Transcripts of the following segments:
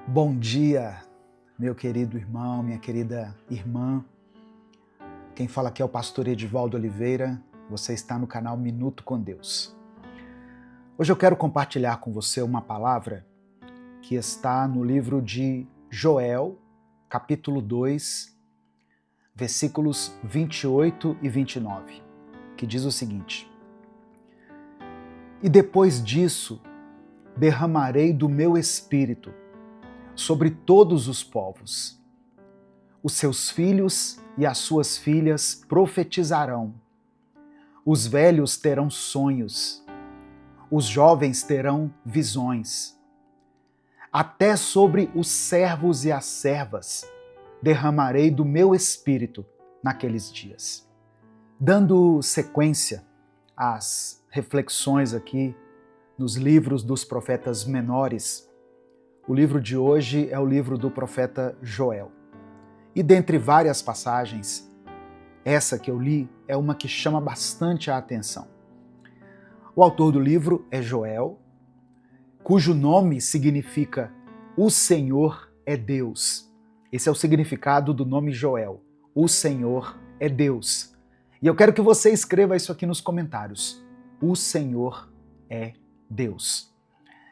Bom dia, meu querido irmão, minha querida irmã. Quem fala aqui é o pastor Edivaldo Oliveira. Você está no canal Minuto com Deus. Hoje eu quero compartilhar com você uma palavra que está no livro de Joel, capítulo 2, versículos 28 e 29, que diz o seguinte: E depois disso derramarei do meu espírito sobre todos os povos. Os seus filhos e as suas filhas profetizarão. Os velhos terão sonhos. Os jovens terão visões. Até sobre os servos e as servas derramarei do meu espírito naqueles dias. Dando sequência às reflexões aqui nos livros dos profetas menores, o livro de hoje é o livro do profeta Joel. E dentre várias passagens, essa que eu li é uma que chama bastante a atenção. O autor do livro é Joel, cujo nome significa O Senhor é Deus. Esse é o significado do nome Joel. O Senhor é Deus. E eu quero que você escreva isso aqui nos comentários. O Senhor é Deus.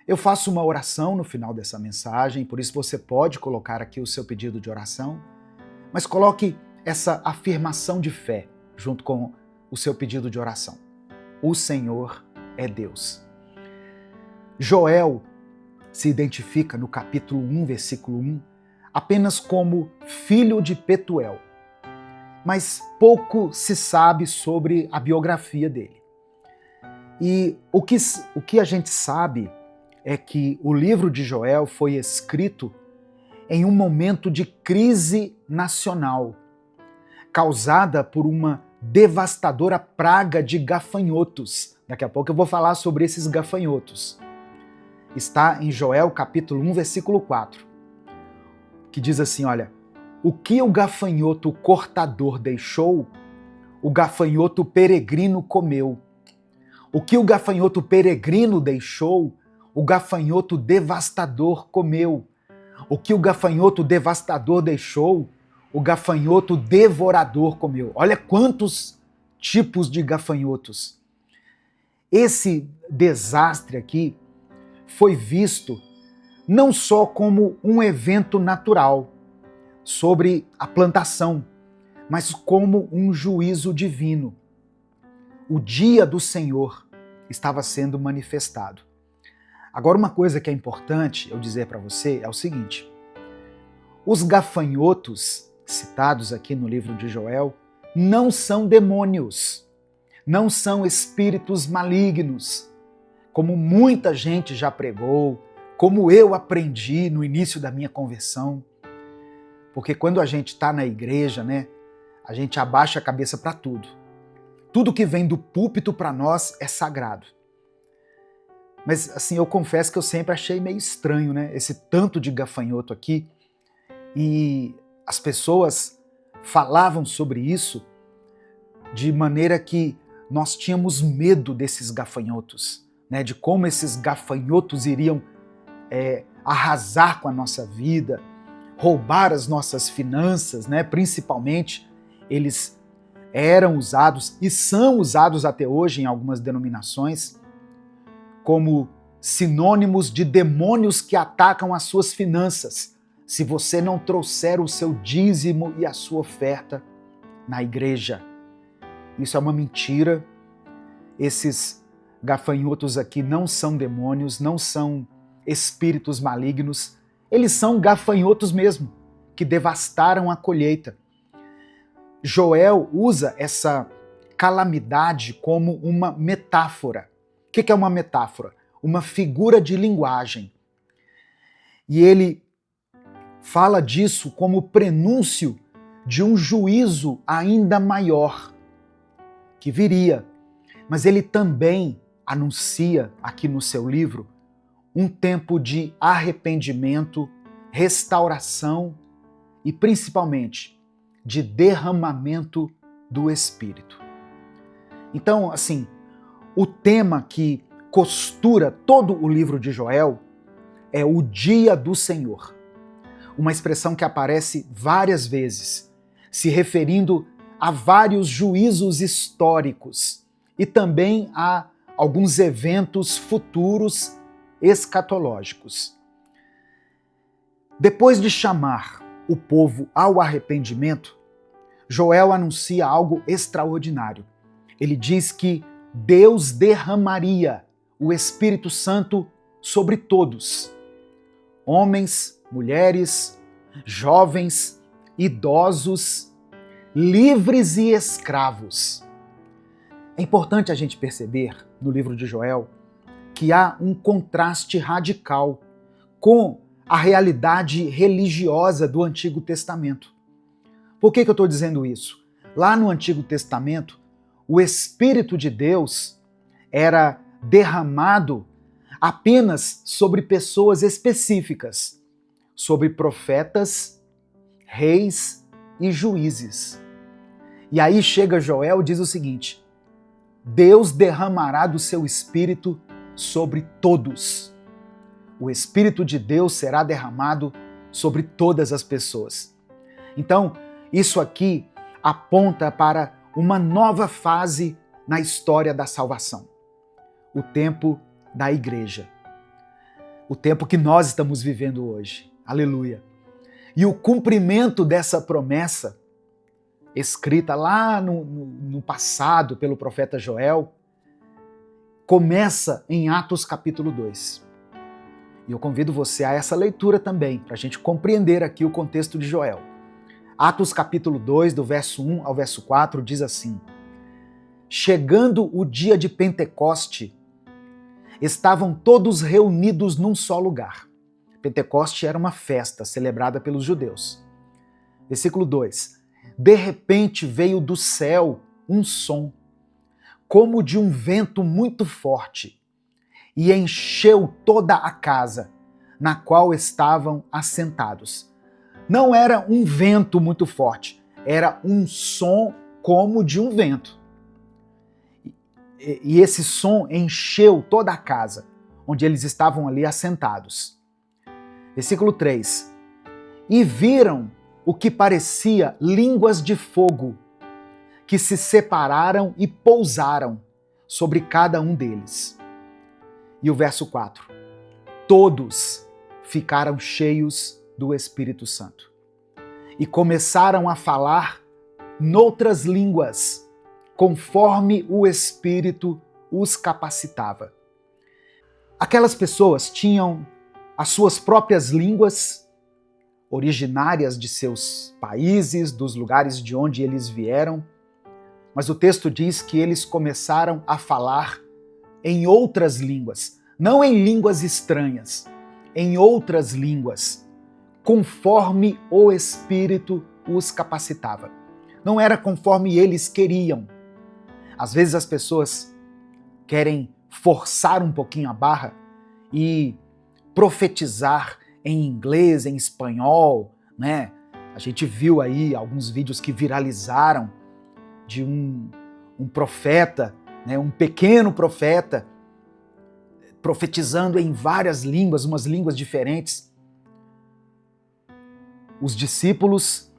Eu faço uma oração no final dessa mensagem, por isso você pode colocar aqui o seu pedido de oração, mas coloque essa afirmação de fé junto com o seu pedido de oração. O Senhor é Deus. Joel se identifica no capítulo 1, versículo 1, apenas como filho de Petuel, mas pouco se sabe sobre a biografia dele. E o que a gente sabe é que o livro de Joel foi escrito em um momento de crise nacional, causada por uma devastadora praga de gafanhotos. Daqui a pouco eu vou falar sobre esses gafanhotos. Está em Joel capítulo 1, versículo 4, que diz assim, olha, o que o gafanhoto cortador deixou, o gafanhoto peregrino comeu. O que o gafanhoto peregrino deixou, o gafanhoto devastador comeu. O que o gafanhoto devastador deixou, o gafanhoto devorador comeu. Olha quantos tipos de gafanhotos. Esse desastre aqui foi visto não só como um evento natural sobre a plantação, mas como um juízo divino. O dia do Senhor estava sendo manifestado. Agora, uma coisa que é importante eu dizer para você é o seguinte: os gafanhotos citados aqui no livro de Joel não são demônios, não são espíritos malignos, como muita gente já pregou, como eu aprendi no início da minha conversão. Porque quando a gente está na igreja, a gente abaixa a cabeça para tudo. Tudo que vem do púlpito para nós é sagrado. Mas assim, eu confesso que eu sempre achei meio estranho, esse tanto de gafanhoto aqui. E as pessoas falavam sobre isso de maneira que nós tínhamos medo desses gafanhotos, de como esses gafanhotos iriam arrasar com a nossa vida, roubar as nossas finanças, principalmente. Eles eram usados e são usados até hoje em algumas denominações como sinônimos de demônios que atacam as suas finanças, se você não trouxer o seu dízimo e a sua oferta na igreja. Isso é uma mentira. Esses gafanhotos aqui não são demônios, não são espíritos malignos, eles são gafanhotos mesmo, que devastaram a colheita. Joel usa essa calamidade como uma metáfora. O que é uma metáfora? Uma figura de linguagem. E ele fala disso como prenúncio de um juízo ainda maior que viria. Mas ele também anuncia aqui no seu livro um tempo de arrependimento, restauração e principalmente de derramamento do Espírito. Então, assim, o tema que costura todo o livro de Joel é o dia do Senhor. uma expressão que aparece várias vezes, se referindo a vários juízos históricos e também a alguns eventos futuros escatológicos. Depois de chamar o povo ao arrependimento, Joel anuncia algo extraordinário. Ele diz que Deus derramaria o Espírito Santo sobre todos, homens, mulheres, jovens, idosos, livres e escravos. É importante a gente perceber no livro de Joel que há um contraste radical com a realidade religiosa do Antigo Testamento. Por que eu estou dizendo isso? Lá no Antigo Testamento, o Espírito de Deus era derramado apenas sobre pessoas específicas, sobre profetas, reis e juízes. E aí chega Joel e diz o seguinte: Deus derramará do seu Espírito sobre todos. O Espírito de Deus será derramado sobre todas as pessoas. Então, isso aqui aponta para uma nova fase na história da salvação. O tempo da igreja. O tempo que nós estamos vivendo hoje. Aleluia. E o cumprimento dessa promessa, escrita lá no passado pelo profeta Joel, começa em Atos capítulo 2. E eu convido você a essa leitura também, para a gente compreender aqui o contexto de Joel. Atos capítulo 2, do verso 1 ao verso 4, diz assim: Chegando o dia de Pentecoste, estavam todos reunidos num só lugar. Pentecoste era uma festa celebrada pelos judeus. Versículo 2. De repente veio do céu um som, como de um vento muito forte, e encheu toda a casa na qual estavam assentados. Não era um vento muito forte, era um som como de um vento. E esse som encheu toda a casa, onde eles estavam ali assentados. Versículo 3. E viram o que parecia línguas de fogo, que se separaram e pousaram sobre cada um deles. E o verso 4. Todos ficaram cheios do Espírito Santo e começaram a falar noutras línguas, conforme o Espírito os capacitava. Aquelas pessoas tinham as suas próprias línguas, originárias de seus países, dos lugares de onde eles vieram, mas o texto diz que eles começaram a falar em outras línguas, não em línguas estranhas, em outras línguas, conforme o Espírito os capacitava. Não era conforme eles queriam. Às vezes as pessoas querem forçar um pouquinho a barra e profetizar em inglês, em espanhol, né? A gente viu aí alguns vídeos que viralizaram de um profeta, né? Um pequeno profeta, profetizando em várias línguas, umas línguas diferentes. Os discípulos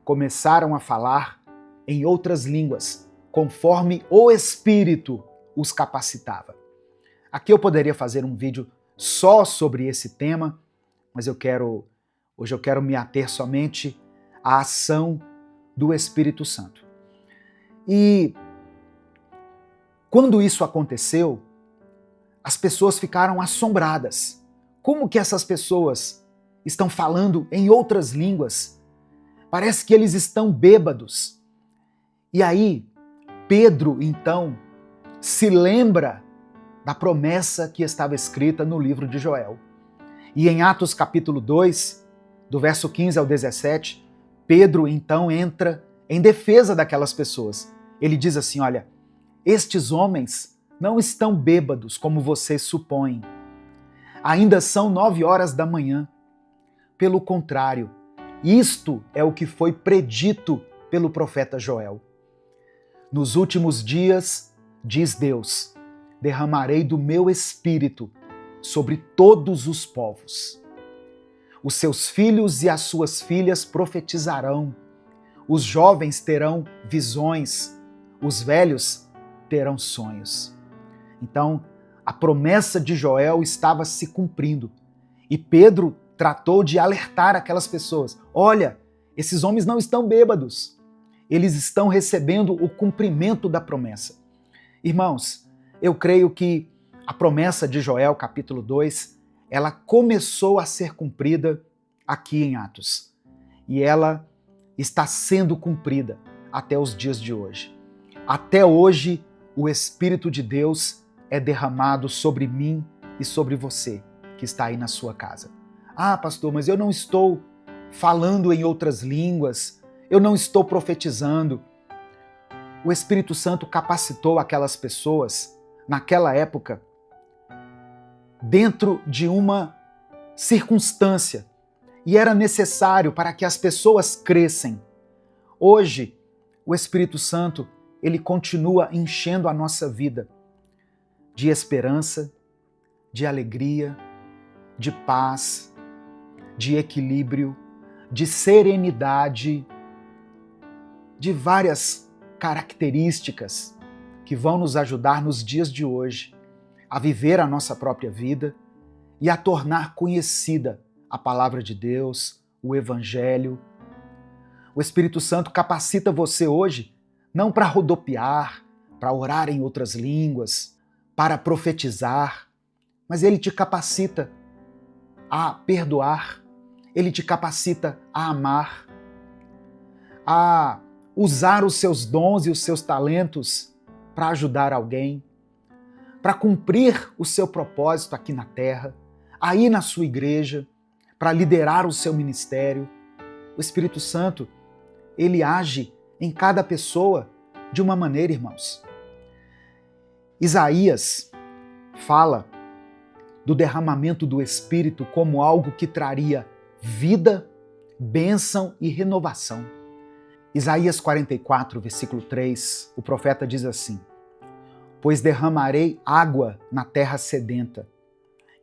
começaram a falar em outras línguas, conforme o Espírito os capacitava. Aqui eu poderia fazer um vídeo só sobre esse tema, mas hoje eu quero me ater somente à ação do Espírito Santo. E quando isso aconteceu, as pessoas ficaram assombradas. Como que essas pessoas estão falando em outras línguas? Parece que eles estão bêbados. E aí, Pedro, então, se lembra da promessa que estava escrita no livro de Joel. E em Atos capítulo 2, do verso 15 ao 17, Pedro então entra em defesa daquelas pessoas. Ele diz assim, olha, estes homens não estão bêbados como vocês supõem. Ainda são 9 horas da manhã. Pelo contrário, isto é o que foi predito pelo profeta Joel. Nos últimos dias, diz Deus, derramarei do meu espírito sobre todos os povos. Os seus filhos e as suas filhas profetizarão. Os jovens terão visões. Os velhos terão sonhos. Então, a promessa de Joel estava se cumprindo. E Pedro tratou de alertar aquelas pessoas. Olha, esses homens não estão bêbados. Eles estão recebendo o cumprimento da promessa. Irmãos, eu creio que a promessa de Joel, capítulo 2, ela começou a ser cumprida aqui em Atos. E ela está sendo cumprida até os dias de hoje. Até hoje, o Espírito de Deus é derramado sobre mim e sobre você que está aí na sua casa. Ah, pastor, mas eu não estou falando em outras línguas, eu não estou profetizando. O Espírito Santo capacitou aquelas pessoas, naquela época, dentro de uma circunstância, e era necessário para que as pessoas crescem. Hoje, o Espírito Santo, ele continua enchendo a nossa vida de esperança, de alegria, de paz, de equilíbrio, de serenidade, de várias características que vão nos ajudar nos dias de hoje a viver a nossa própria vida e a tornar conhecida a palavra de Deus, o Evangelho. O Espírito Santo capacita você hoje não para rodopiar, para orar em outras línguas, para profetizar, mas ele te capacita a perdoar, ele te capacita a amar, a usar os seus dons e os seus talentos para ajudar alguém, para cumprir o seu propósito aqui na terra, aí na sua igreja, para liderar o seu ministério. O Espírito Santo, ele age em cada pessoa de uma maneira, irmãos. Isaías fala do derramamento do Espírito como algo que traria vida, bênção e renovação. Isaías 44, versículo 3, o profeta diz assim: pois derramarei água na terra sedenta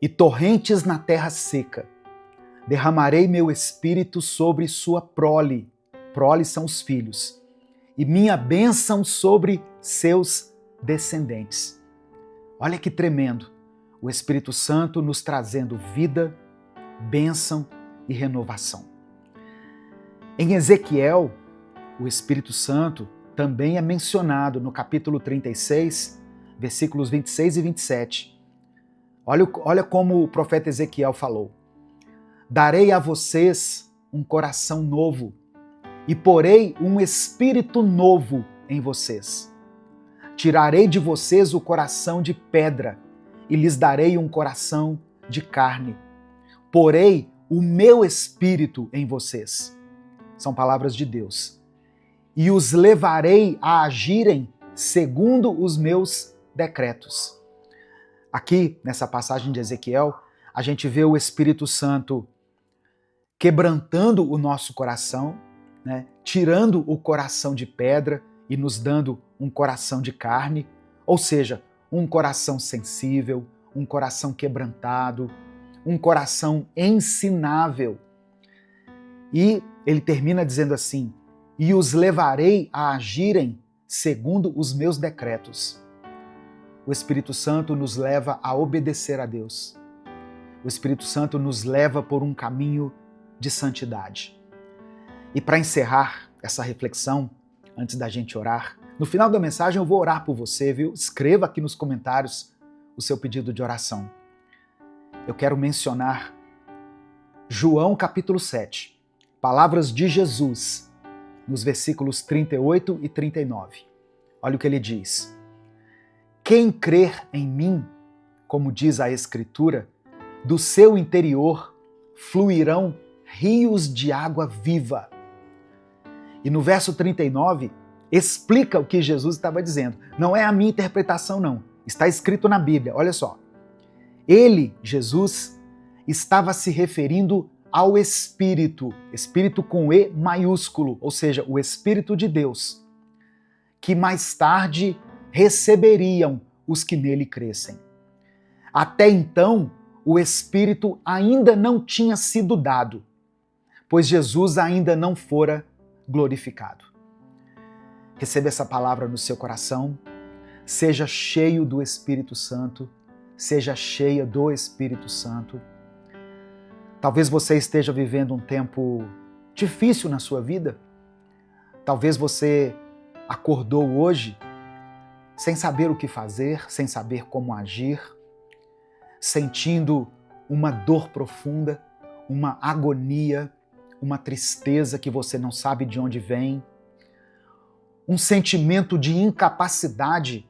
e torrentes na terra seca. Derramarei meu espírito sobre sua prole, prole são os filhos, e minha bênção sobre seus descendentes. Olha que tremendo, o Espírito Santo nos trazendo vida, bênção e renovação. Em Ezequiel, o Espírito Santo também é mencionado no capítulo 36, versículos 26 e 27. Olha como o profeta Ezequiel falou: darei a vocês um coração novo e porei um espírito novo em vocês. Tirarei de vocês o coração de pedra e lhes darei um coração de carne. Porei o meu espírito em vocês. São palavras de Deus. E os levarei a agirem segundo os meus decretos. Aqui, nessa passagem de Ezequiel, a gente vê o Espírito Santo quebrantando o nosso coração, né? Tirando o coração de pedra e nos dando um coração de carne, ou seja, um coração sensível, um coração quebrantado, um coração ensinável. E ele termina dizendo assim: e os levarei a agirem segundo os meus decretos. O Espírito Santo nos leva a obedecer a Deus. O Espírito Santo nos leva por um caminho de santidade. E para encerrar essa reflexão, antes da gente orar, no final da mensagem eu vou orar por você, viu? Escreva aqui nos comentários o seu pedido de oração. Eu quero mencionar João capítulo 7, palavras de Jesus, nos versículos 38 e 39. Olha o que ele diz: quem crer em mim, como diz a Escritura, do seu interior fluirão rios de água viva. E no verso 39, explica o que Jesus estava dizendo. Não é a minha interpretação, não. Está escrito na Bíblia, olha só. Ele, Jesus, estava se referindo ao Espírito, Espírito com E maiúsculo, ou seja, o Espírito de Deus, que mais tarde receberiam os que nele crescem. Até então, o Espírito ainda não tinha sido dado, pois Jesus ainda não fora glorificado. Receba essa palavra no seu coração, seja cheio do Espírito Santo, seja cheia do Espírito Santo. Talvez você esteja vivendo um tempo difícil na sua vida. Talvez você acordou hoje sem saber o que fazer, sem saber como agir, sentindo uma dor profunda, uma agonia, uma tristeza que você não sabe de onde vem, um sentimento de incapacidade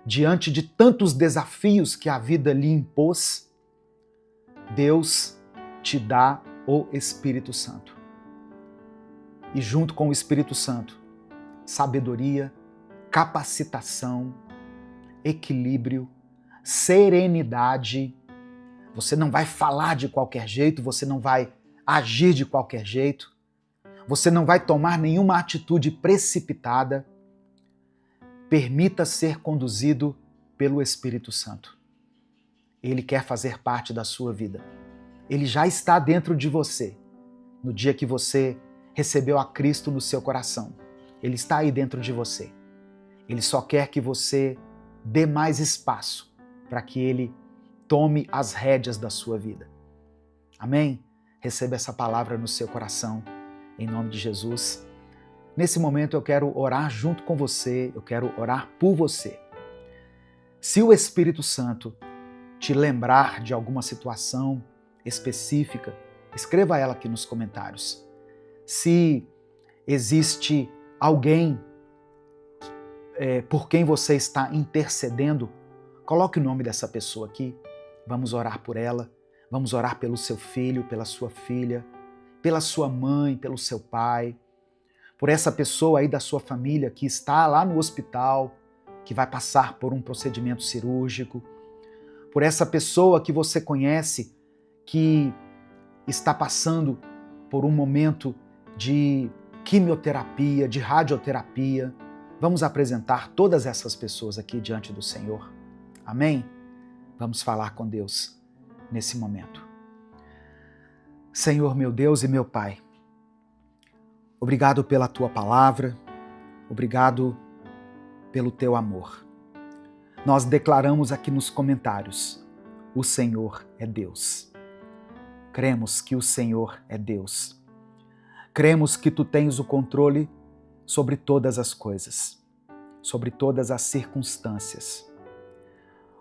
diante de tantos desafios que a vida lhe impôs. Deus te dá o Espírito Santo. E junto com o Espírito Santo, sabedoria, capacitação, equilíbrio, serenidade. Você não vai falar de qualquer jeito, você não vai agir de qualquer jeito, você não vai tomar nenhuma atitude precipitada. Permita ser conduzido pelo Espírito Santo. Ele quer fazer parte da sua vida. Ele já está dentro de você. No dia que você recebeu a Cristo no seu coração, Ele está aí dentro de você. Ele só quer que você dê mais espaço para que Ele tome as rédeas da sua vida. Amém? Receba essa palavra no seu coração, em nome de Jesus. Nesse momento eu quero orar junto com você, eu quero orar por você. Se o Espírito Santo te lembrar de alguma situação específica, escreva ela aqui nos comentários. Se existe alguém por quem você está intercedendo, coloque o nome dessa pessoa aqui. Vamos orar por ela, vamos orar pelo seu filho, pela sua filha, pela sua mãe, pelo seu pai, por essa pessoa aí da sua família que está lá no hospital, que vai passar por um procedimento cirúrgico, por essa pessoa que você conhece que está passando por um momento de quimioterapia, de radioterapia. Vamos apresentar todas essas pessoas aqui diante do Senhor. Amém? Vamos falar com Deus nesse momento. Senhor, meu Deus e meu Pai, obrigado pela Tua palavra, obrigado pelo Teu amor. Nós declaramos aqui nos comentários, o Senhor é Deus. Cremos que o Senhor é Deus. Cremos que Tu tens o controle sobre todas as coisas, sobre todas as circunstâncias.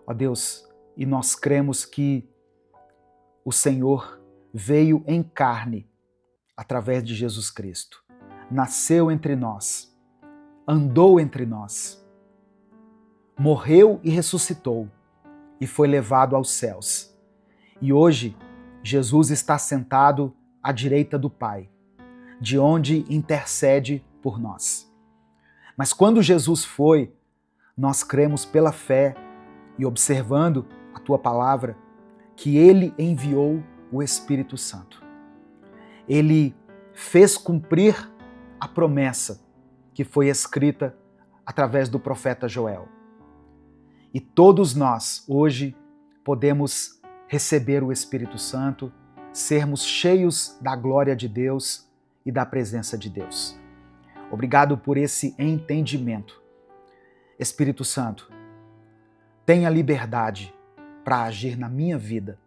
Ó Deus, e nós cremos que o Senhor veio em carne através de Jesus Cristo. Nasceu entre nós, andou entre nós, morreu e ressuscitou e foi levado aos céus. E hoje Jesus está sentado à direita do Pai, de onde intercede por nós. Mas quando Jesus foi, nós cremos pela fé e observando a Tua palavra, que Ele enviou o Espírito Santo. Ele fez cumprir a promessa que foi escrita através do profeta Joel. E todos nós, hoje, podemos receber o Espírito Santo, sermos cheios da glória de Deus e da presença de Deus. Obrigado por esse entendimento. Espírito Santo, tenha liberdade para agir na minha vida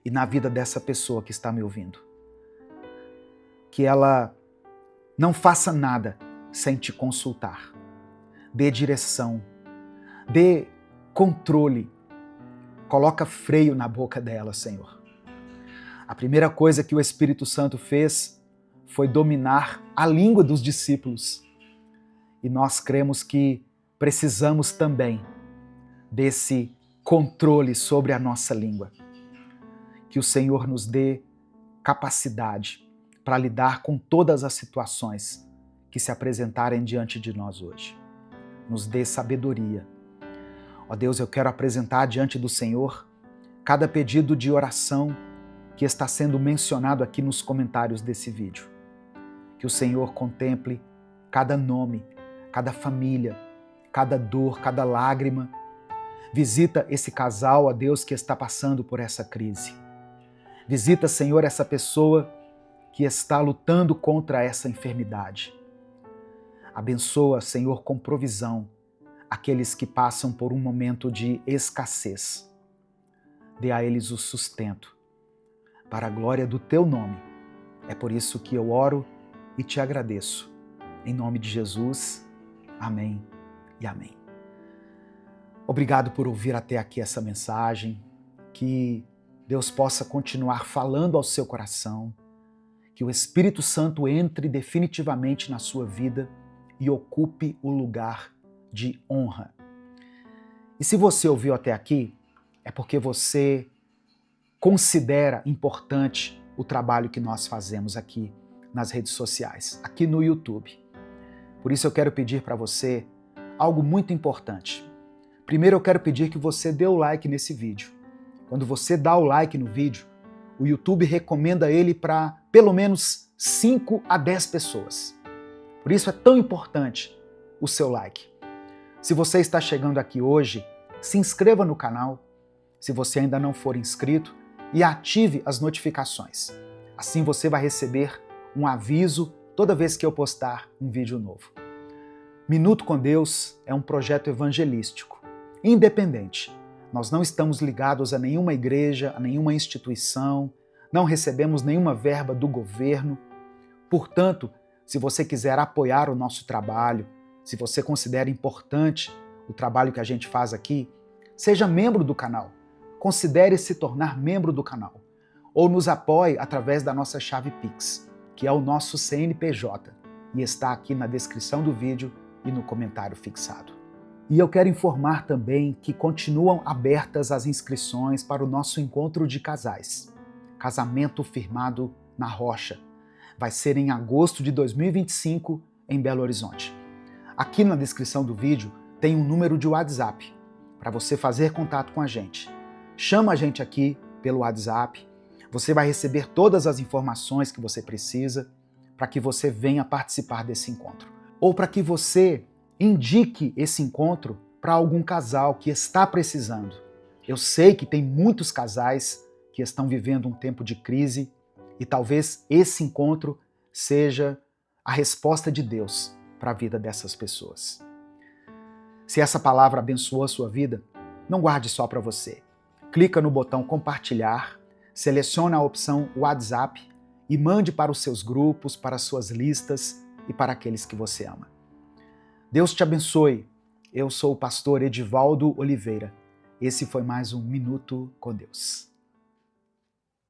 e na vida dessa pessoa que está me ouvindo. Que ela não faça nada sem te consultar. Dê direção, dê controle, coloca freio na boca dela, Senhor. A primeira coisa que o Espírito Santo fez foi dominar a língua dos discípulos. E nós cremos que precisamos também desse controle sobre a nossa língua. Que o Senhor nos dê capacidade para lidar com todas as situações que se apresentarem diante de nós hoje. Nos dê sabedoria. Ó Deus, eu quero apresentar diante do Senhor cada pedido de oração que está sendo mencionado aqui nos comentários desse vídeo. Que o Senhor contemple cada nome, cada família, cada dor, cada lágrima. Visita esse casal, ó Deus, que está passando por essa crise. Visita, Senhor, essa pessoa que está lutando contra essa enfermidade. Abençoa, Senhor, com provisão aqueles que passam por um momento de escassez. Dê a eles o sustento, para a glória do Teu nome. É por isso que eu oro e te agradeço. Em nome de Jesus, amém e amém. Obrigado por ouvir até aqui essa mensagem. Que Deus possa continuar falando ao seu coração. Que o Espírito Santo entre definitivamente na sua vida e ocupe o lugar de honra. E se você ouviu até aqui, é porque você considera importante o trabalho que nós fazemos aqui nas redes sociais, aqui no YouTube. Por isso eu quero pedir para você algo muito importante. Primeiro eu quero pedir que você dê o like nesse vídeo. Quando você dá o like no vídeo, o YouTube recomenda ele para pelo menos 5 a 10 pessoas. Por isso é tão importante o seu like. Se você está chegando aqui hoje, se inscreva no canal, se você ainda não for inscrito, e ative as notificações. Assim você vai receber um aviso toda vez que eu postar um vídeo novo. Minuto com Deus é um projeto evangelístico, independente. Nós não estamos ligados a nenhuma igreja, a nenhuma instituição, não recebemos nenhuma verba do governo. Portanto, se você quiser apoiar o nosso trabalho, se você considera importante o trabalho que a gente faz aqui, seja membro do canal. Considere se tornar membro do canal. Ou nos apoie através da nossa chave Pix, que é o nosso CNPJ, e está aqui na descrição do vídeo e no comentário fixado. E eu quero informar também que continuam abertas as inscrições para o nosso encontro de casais. Casamento firmado na rocha. Vai ser em agosto de 2025 em Belo Horizonte. Aqui na descrição do vídeo tem um número de WhatsApp para você fazer contato com a gente. Chama a gente aqui pelo WhatsApp, você vai receber todas as informações que você precisa para que você venha participar desse encontro. Ou para que você indique esse encontro para algum casal que está precisando. Eu sei que tem muitos casais que estão vivendo um tempo de crise e talvez esse encontro seja a resposta de Deus para a vida dessas pessoas. Se essa palavra abençoou a sua vida, não guarde só para você. Clica no botão compartilhar, seleciona a opção WhatsApp e mande para os seus grupos, para as suas listas e para aqueles que você ama. Deus te abençoe. Eu sou o pastor Edivaldo Oliveira. Esse foi mais um Minuto com Deus.